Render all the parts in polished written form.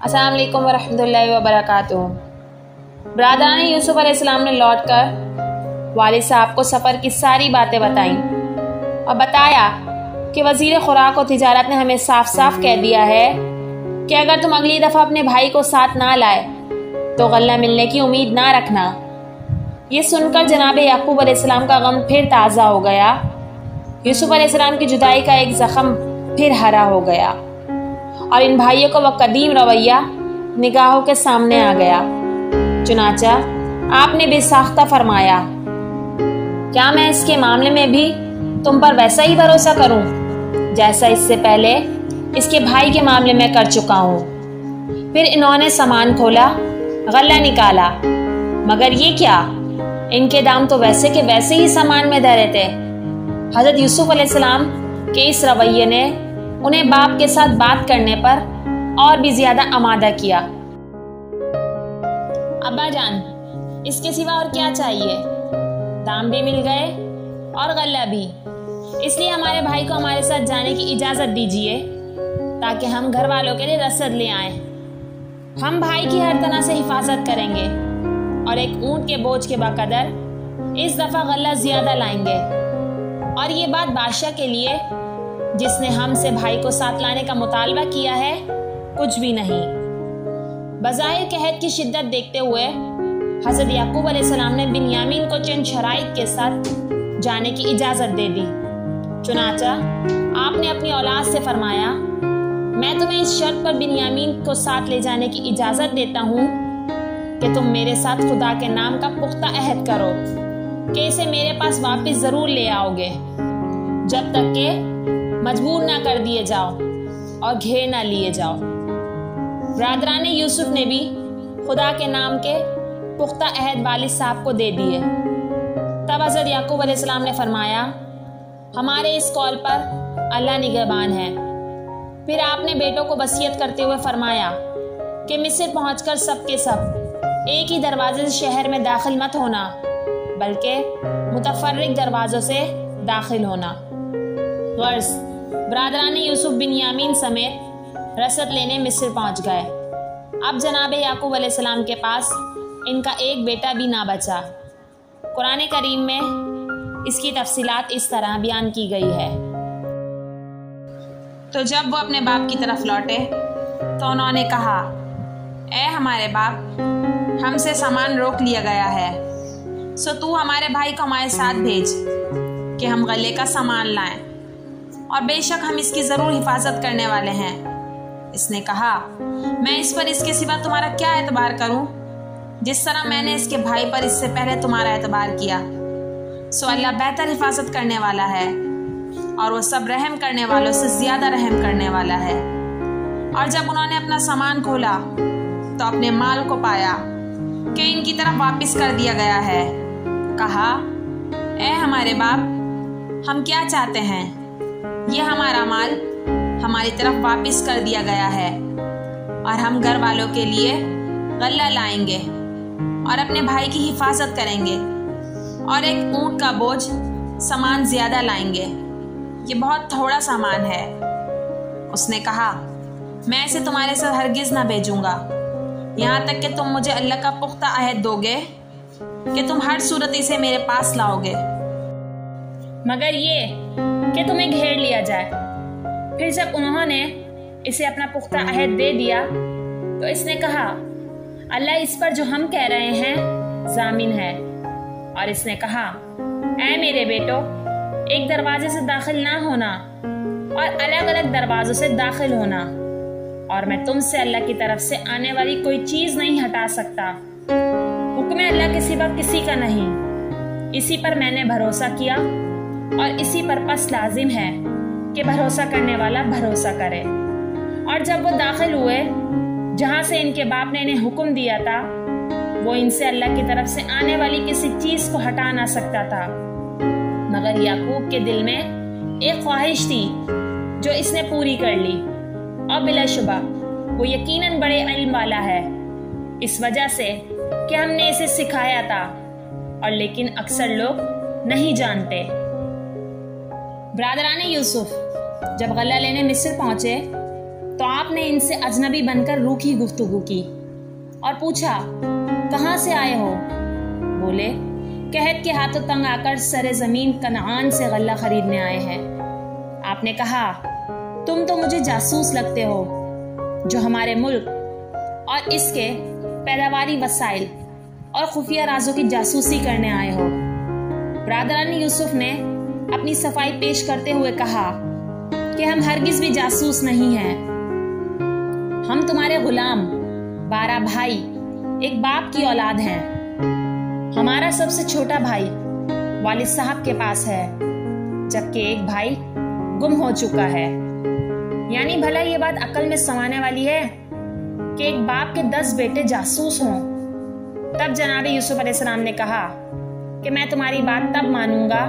अस्सलाम वालेकुम वरहमतुल्लाहि वबरकातुहू। ब्रादरान यूसुफ अलैहिस्सलाम ने लौटकर वालिद साहब को सफ़र की सारी बातें बताईं और बताया कि वज़ीर खुराक और तिजारत ने हमें साफ साफ कह दिया है कि अगर तुम अगली दफ़ा अपने भाई को साथ ना लाए तो गल्ला मिलने की उम्मीद ना रखना। ये सुनकर जनाब याकूब अलैहिस्सलाम का गम फिर ताज़ा हो गया। यूसुफ अलैहिस्सलाम की जुदाई का एक ज़ख्म फिर हरा हो गया और इन भाइयों को वह कदीम रवैया निगाहों के सामने आ गया। चुनाचा आपने बेसाख्ता फरमाया, क्या मैं इसके मामले में भी तुम पर वैसा ही भरोसा करूं जैसा इससे पहले इसके भाई के मामले में कर चुका हूं। फिर इन्होंने सामान खोला, गल्ला निकाला, मगर ये क्या, इनके दाम तो वैसे के वैसे ही सामान में धरे थे। हजरत यूसुफ अलैहिस्सलाम के इस रवैये ने उन्हें बाप के साथ बात करने पर और भी ज्यादा आमादा किया। अब्बा जान, इसके सिवा और क्या चाहिए? दाम भी मिल गए और गल्ला भी, इसलिए हमारे भाई को हमारे साथ जाने की इजाजत दीजिए ताकि हम घर वालों के लिए रसद ले आए। हम भाई की हर तरह से हिफाजत करेंगे और एक ऊंट के बोझ के बकदर इस दफा गल्ला ज्यादा लाएंगे। और ये बात बादशाह के लिए, जिसने हमसे भाई को साथ लाने का मुतालबा किया है, कुछ भी नहीं। बज़ाहिर कहत की शिद्दत देखते हुए हज़रत याकूब अलैहिस्सलाम ने बिन्यामीन को चंद शराइत के साथ जाने की इजाज़त दे दी। चुनाचा आपने अपनी औलाद से फरमाया, मैं तुम्हें इस शर्त पर बिन्यामीन को साथ ले जाने की इजाज़त देता हूँ कि तुम मेरे साथ खुदा के नाम का पुख्ता अहद करो कि इसे मेरे पास वापस ज़रूर ले आओगे जब तक के मजबूर ना कर दिए जाओ और घेर ना लिए जाओ। ब्रादरान यूसुफ ने भी खुदा के नाम के पुख्ता अहद वालिद साहब को दे दिए। तब हज़रत याकूब अलैहिस्सलाम ने फरमाया, हमारे इस कौल पर अल्लाह निगहबान है। फिर आपने बेटों को वसीयत करते हुए फरमाया कि मिस्र पहुंचकर सब के सब एक ही दरवाजे से शहर में दाखिल मत होना, बल्कि मुतफर्रिक दरवाजों से दाखिल होना। गर्ज ब्रादरान यूसुफ बिन्यामीन समेत रसद लेने मिस्र पहुंच गए। अब जनाब याकूब अलैहिस्सलाम के पास इनका एक बेटा भी ना बचा। कुरान करीम में इसकी तफसीलात इस तरह बयान की गई है। तो जब वो अपने बाप की तरफ लौटे तो उन्होंने कहा, ए हमारे बाप, हमसे सामान रोक लिया गया है, सो तू हमारे भाई को हमारे साथ भेज कि हम गले का सामान लाएं, और बेशक हम इसकी ज़रूर हिफाजत करने वाले हैं। इसने कहा, मैं इस पर इसके सिवा तुम्हारा क्या एतबार करूं, जिस तरह मैंने इसके भाई पर इससे पहले तुम्हारा एतबार किया। सो अल्लाह बेहतर हिफाजत करने वाला है और वो सब रहम करने वालों से ज़्यादा रहम करने वाला है। और जब उन्होंने अपना सामान खोला तो अपने माल को पाया कि इनकी तरफ वापस कर दिया गया है। कहा, ए हमारे बाप, हम क्या चाहते हैं, ये हमारा माल हमारी तरफ वापस कर दिया गया है और हम घर वालों के लिए गल्ला लाएंगे और अपने भाई की हिफाजत करेंगे और एक ऊंट का बोझ सामान ज्यादा लाएंगे। ये बहुत थोड़ा सामान है। उसने कहा, मैं इसे तुम्हारे साथ हरगिज ना भेजूंगा यहाँ तक कि तुम मुझे अल्लाह का पुख्ता अहद दोगे कि तुम हर सूरत इसे मेरे पास लाओगे, मगर ये कि तुम्हें घेर लिया जाए। फिर जब उन्होंने इसे अपना पुख्ता अहद दे दिया तो इसने कहा, अल्लाह इस पर जो हम कह रहे हैं जामिन है। और इसने कहा, ऐ मेरे बेटो, एक दरवाजे से दाखिल ना होना और अलग अलग दरवाजों से दाखिल होना, और मैं तुमसे अल्लाह की तरफ से आने वाली कोई चीज नहीं हटा सकता। हुक्म अल्लाह के सिवा किसी का नहीं। इसी पर मैंने भरोसा किया और इसी पर पस लाजिम है कि भरोसा करने वाला भरोसा करे। और जब वो दाखिल हुए जहां से इनके बाप ने इन्हें हुक्म दिया था, वो इनसे अल्लाह की तरफ से आने वाली किसी चीज को हटा ना सकता था, मगर याकूब के दिल में एक ख्वाहिश थी जो इसने पूरी कर ली। और बिलाशुबा वो यकीनन बड़े इल्म वाला है, इस वजह से कि हमने इसे सिखाया था, और लेकिन अक्सर लोग नहीं जानते। ब्रादरान यूसुफ जब गल्ला लेने मिस्र पहुंचे तो आपने इनसे अजनबी बनकर रूखी गुफ्तगू की और पूछा, कहाँ से आए हो? बोले, कहत के हाथों तंग आकर सरे ज़मीन कनान से गल्ला खरीदने आए हैं। आपने कहा, तुम तो मुझे जासूस लगते हो जो हमारे मुल्क और इसके पैदावारी वसाइल और खुफिया राजों की जासूसी करने आए हो। ब्रादरान यूसुफ ने अपनी सफाई पेश करते हुए कहा कि हम हरगिज भी जासूस नहीं हैं। हम तुम्हारे गुलाम 12 भाई एक बाप की औलाद हैं। हमारा सबसे छोटा भाई वालिद साहब के पास है, जबकि एक भाई गुम हो चुका है। यानी भला ये बात अकल में समाने वाली है कि एक बाप के 10 बेटे जासूस हों। तब जनाब यूसुफ अलैहिस्सलाम ने कहा कि मैं तुम्हारी बात तब मानूंगा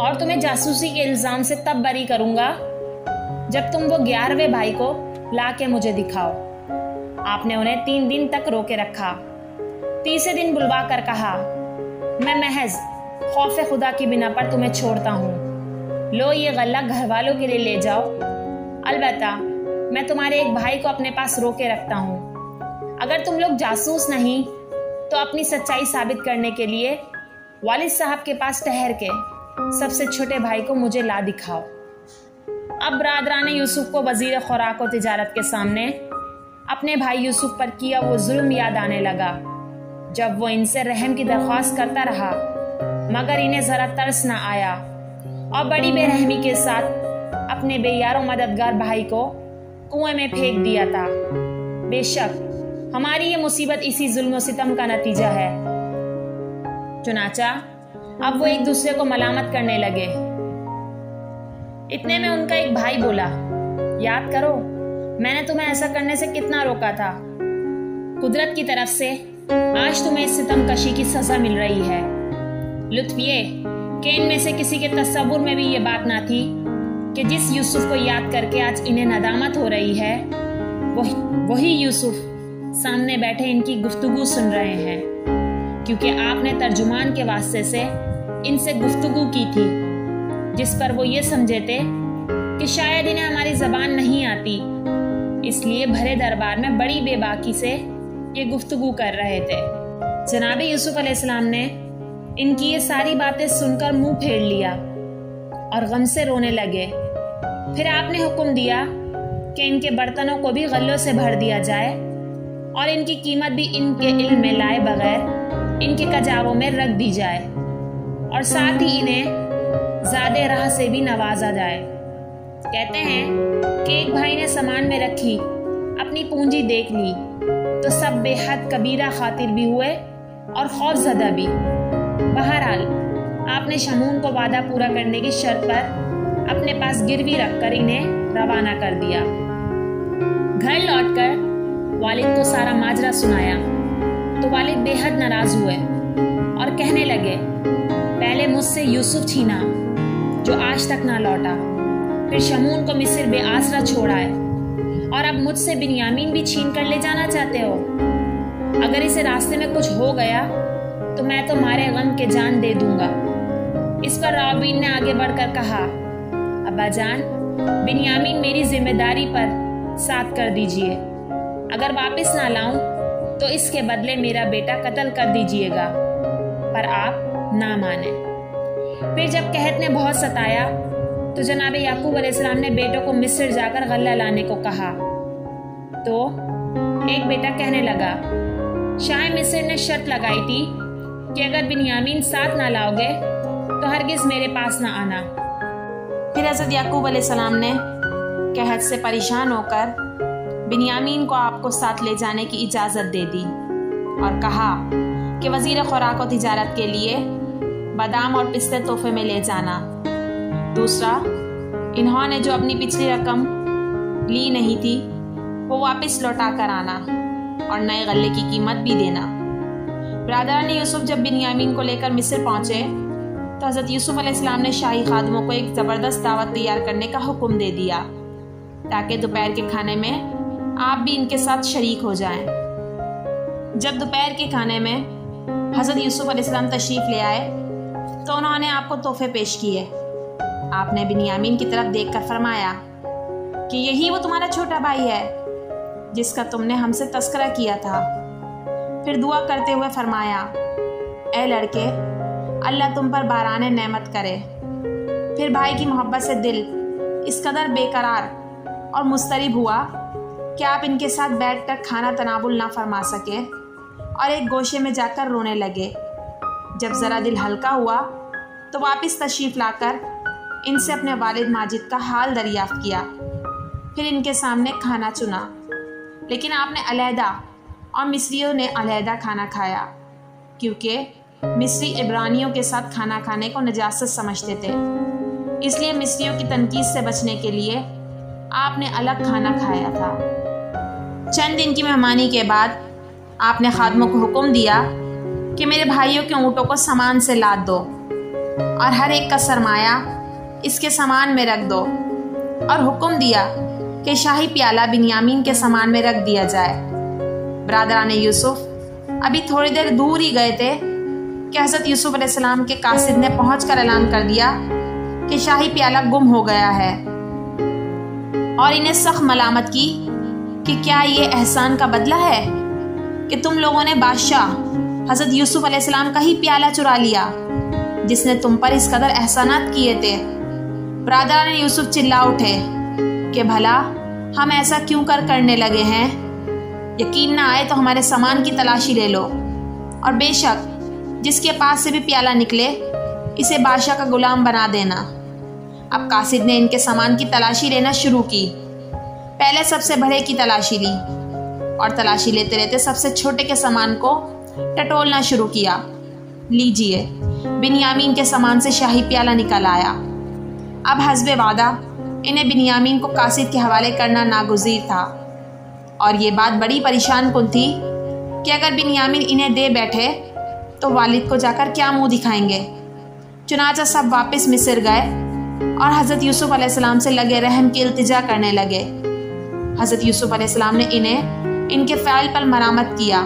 और तुम्हें जासूसी के इल्जाम से तब बरी करूंगा जब तुम वो 11वें भाई को ला के मुझे दिखाओ। आपने उन्हें 3 दिन तक रोके रखा। तीसरे दिन बुलवा कर कहा, मैं महज खौफ खुदा की बिना पर तुम्हें छोड़ता हूँ। लो ये गल्ला घर वालों के लिए ले जाओ। अलबत्ता मैं तुम्हारे एक भाई को अपने पास रोके रखता हूँ। अगर तुम लोग जासूस नहीं तो अपनी सच्चाई साबित करने के लिए वालिद साहब के पास ठहर के सबसे छोटे भाई को मुझे ला दिखाओ। अब बरादरान यूसुफ को वजीर खुराक और तिजारत के सामने अपने भाई यूसुफ पर किया वो जुल्म याद आने लगा, जब वो इनसे रहम की दरख्वास्त करता रहा मगर इन्हें जरा तरस न आया और बड़ी बेरहमी के साथ अपने बेयारों मददगार भाई को कुएं में फेंक दिया था। बेशक हमारी ये मुसीबत इसी जुल्म और सितम का नतीजा है। चुनाचा अब वो एक दूसरे को मलामत करने लगे। इतने में उनका एक भाई बोला, याद करो मैंने तुम्हें ऐसा करने से कितना रोका था। कुदरत की तरफ से आज तुम्हें इस सितम कशी की सजा मिल रही है। लुत्फ ये कि इनमें से किसी के तस्वुर में भी ये बात ना थी कि जिस यूसुफ को याद करके आज इन्हें नदामत हो रही है वही यूसुफ सामने बैठे इनकी गुफ्तगू सुन रहे हैं, क्योंकि आपने तर्जुमान के वास्ते से इनसे गुफ्तगू की थी जिस पर वो ये समझे थे कि शायद इन्हें हमारी जबान नहीं आती, इसलिए भरे दरबार में बड़ी बेबाकी से ये गुफ्तगू कर रहे थे। जनाब यूसुफ अलैहिस्सलाम ने इनकी ये सारी बातें सुनकर मुंह फेर लिया और गम से रोने लगे। फिर आपने हुक्म दिया कि इनके बर्तनों को भी गल्लों से भर दिया जाए और इनकी कीमत भी इनके इल्म में लाए बगैर इनके कजावों में रख दी जाए और साथ ही इन्हें ज़्यादा राह से भी नवाजा जाए। कहते हैं कि एक भाई ने सामान में रखी अपनी पूंजी देख ली तो सब बेहद कबीरा खातिर भी हुए और खौफजदा भी। बहरहाल आपने शमून को वादा पूरा करने की शर्त पर अपने पास गिरवी रखकर इन्हें रवाना कर दिया। घर लौटकर वालिद को सारा माजरा सुनाया तो वालिद बेहद नाराज हुए और कहने लगे, पहले मुझसे यूसुफ छीना जो आज तक ना लौटा, फिर शमून को मिस्र बेआसरा छोड़ा है और अब मुझसे बिन्यामीन भी छीन कर ले जाना चाहते हो। अगर इसे रास्ते में कुछ हो गया तो मैं तो मारे गम के जान दे दूंगा। इस पर राबीन ने आगे बढ़कर कहा, अब्बा जान, बिन्यामीन मेरी जिम्मेदारी पर साथ कर दीजिए। अगर वापस ना लाऊं तो इसके बदले मेरा बेटा कत्ल कर दीजिएगा, पर आप ना माने। फिर जब कहत ने बहुत सताया तो जनाब याकूब अलैहिस्सलाम ने बेटों को मिस्र जाकर गल्ला लाने को कहा। तो एक बेटा कहने लगा, शाह मिस्र ने शर्त लगाई थी कि अगर बिन्यामीन साथ ना लाओगे तो हरगिज मेरे पास ना आना। फिर हज़रत याकूब अलैहिस्सलाम ने कहत से परेशान होकर बिन्यामीन को आपको साथ ले जाने की इजाज़त दे दी और कहा कि वज़ीर खुराक और तिजारत के लिए बादाम और पिस्ते तोहफे में ले जाना। दूसरा, इन्होंने जो अपनी पिछली रकम ली नहीं थी वो वापस लौटा कर आना और नए गल्ले की कीमत भी देना। ब्रादरान यूसुफ जब बिन्यामीन को लेकर मिस्र पहुंचे तो हज़रत यूसुफ अलैहिस्सलाम ने शाही खादमों को एक ज़बरदस्त दावत तैयार करने का हुक्म दे दिया ताकि दोपहर के खाने में आप भी इनके साथ शरीक हो जाएं। जब दोपहर के खाने में हज़रत यूसुफ अलैहिस्सलाम तशरीफ़ ले आए तो उन्होंने आपको तोहफे पेश किए। आपने बिन्यामीन की तरफ देखकर फरमाया कि यही वो तुम्हारा छोटा भाई है जिसका तुमने हमसे तस्करा किया था। फिर दुआ करते हुए फरमाया, ए लड़के, अल्लाह तुम पर बाराने नेमत करे। फिर भाई की मोहब्बत से दिल इस कदर बेकरार और मुस्तरिब हुआ कि आप इनके साथ बैठकर खाना तनाबुल ना फरमा सके और एक गोशे में जाकर रोने लगे। जब ज़रा दिल हल्का हुआ तो वापस तशरीफ़ लाकर इनसे अपने वालिद माजिद का हाल दरियाफ़्त किया। फिर इनके सामने खाना चुना, लेकिन आपने अलहदा और मिस्रियों ने अलहदा खाना खाया, क्योंकि मिस्री इब्रानियों के साथ खाना खाने को नजासत समझते थे। इसलिए मिस्रियों की तनकीद से बचने के लिए आपने अलग खाना खाया था। चंद दिन की मेहमानी के बाद आपने खादमों को हुक्म दिया कि मेरे भाइयों के ऊँटों को सामान से लाद दो और हर एक का सरमाया इसके सामान में रख दो, और हुक्म दिया कि शाही प्याला बिन्यामीन के सामान में रख दिया जाए। बरादरान यूसुफ अभी थोड़ी देर दूर ही गए थे कि हज़रत यूसुफ अलैहिस्सलाम के कासिद ने पहुंचकर ऐलान कर दिया कि शाही प्याला गुम हो गया है, और इन्हें सख्त मलामत की कि क्या ये एहसान का बदला है कि तुम लोगों ने बादशाह हज़रत यूसुफ अलैहिस्सलाम का ही प्याला चुरा लिया जिसने तुम पर इस कदर एहसानात किए थे। बरादरान यूसुफ चिल्ला उठे कि भला हम ऐसा क्यों करने लगे हैं? यकीन ना आए तो हमारे सामान की तलाशी ले लो, और बेशक जिसके पास से भी प्याला निकले इसे बादशाह का गुलाम बना देना। अब कासिद ने इनके सामान की तलाशी लेना शुरू की। पहले सबसे बड़े की तलाशी ली और तलाशी लेते लेते सबसे छोटे के सामान को टटोलना शुरू किया। लीजिए, बिन्यामीन के सामान से शाही प्याला निकल आया। अब हस्बे वादा इन्हें बिन्यामीन को कासिद के हवाले करना नागुज़ीर था, और ये बात बड़ी परेशान कुन थी कि अगर बिन्यामीन इन्हें दे बैठे तो वालिद को जाकर क्या मुंह दिखाएंगे। चुनाचा सब वापस मिस्र गए और हज़रत यूसुफ अलैहिस्सलाम से लगे रहम की इल्तिजा करने लगे। हज़रत यूसुफ अलैहिस्सलाम ने इन्हें इनके फ़ैल पर मरामत किया,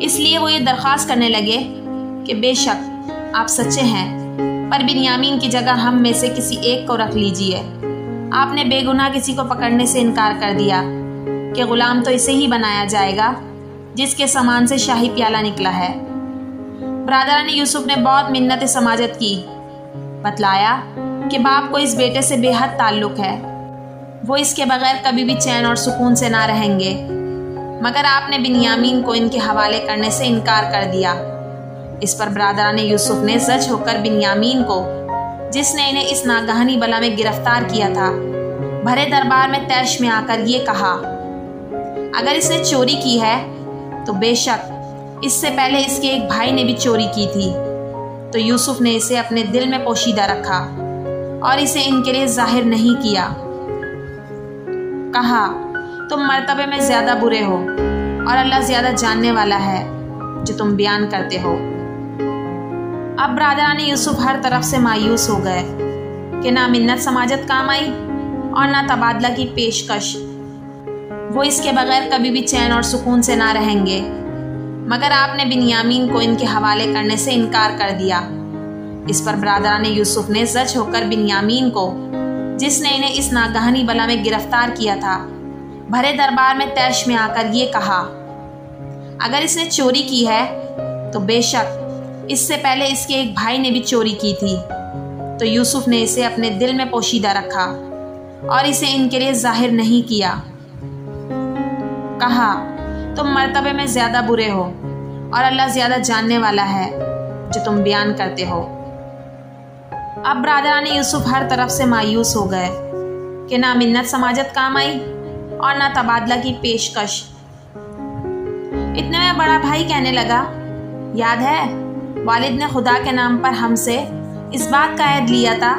इसलिए वो ये दरख्वास्त करने लगे कि बेशक आप सच्चे हैं, पर बिन्यामीन की जगह हम में से किसी एक को रख लीजिए। आपने बेगुनाह किसी को पकड़ने से इनकार कर दिया कि गुलाम तो इसे ही बनाया जाएगा जिसके सामान से शाही प्याला निकला है। बरादरान यूसुफ ने बहुत मिन्नत समाजत की, बतलाया कि बाप को इस बेटे से बेहद ताल्लुक़ है, वो इसके बगैर कभी भी चैन और सुकून से ना रहेंगे, मगर आपने बिन्यामीन को इनके हवाले करने से इनकार कर दिया। इस पर बरादरान यूसुफ ने सच होकर बिन्यामीन को, जिसने इन्हें इस नागहानी बला में गिरफ्तार किया था, भरे दरबार में तैश में आकर ये कहा, अगर इसने चोरी की है तो बेशक इससे पहले इसके एक भाई ने भी चोरी की थी। तो यूसुफ ने इसे अपने दिल में पोशीदा रखा और इसे इनके लिए जाहिर नहीं किया। कहा, तुम मर्तबे में ज़्यादा बुरे हो और अल्लाह ज़्यादा जानने वाला है जो तुम बयान करते हो। अब बरादरान यूसुफ हर तरफ से मायूस हो गए कि ना मिन्नत समाजत काम आई और ना तबादला की पेशकश। वो इसके बगैर कभी भी चैन और सुकून से ना रहेंगे, मगर आपने बिन्यामीन को इनके हवाले करने से इनकार कर दिया। इस पर बरादरान यूसुफ ने सच होकर बिन्यामीन को, जिसने इन्हें इस नागहानी बला में गिरफ्तार किया था, भरे दरबार में तैश में आकर ये कहा, अगर इसने चोरी की है तो बेशक इससे पहले इसके एक भाई ने भी चोरी की थी। तो यूसुफ ने इसे अपने दिल में पोशीदा रखा और इसे इनके लिए जाहिर नहीं किया। कहा, तुम मर्तबे में ज़्यादा बुरे हो और अल्लाह ज़्यादा जानने वाला है जो तुम बयान करते हो। अब बरादरान यूसुफ हर तरफ से मायूस हो गए कि ना मिन्नत समाजत काम आई और ना तबादला की पेशकश। इतने में बड़ा भाई कहने लगा, याद है वालिद ने खुदा के नाम पर हमसे इस बात का अहद लिया था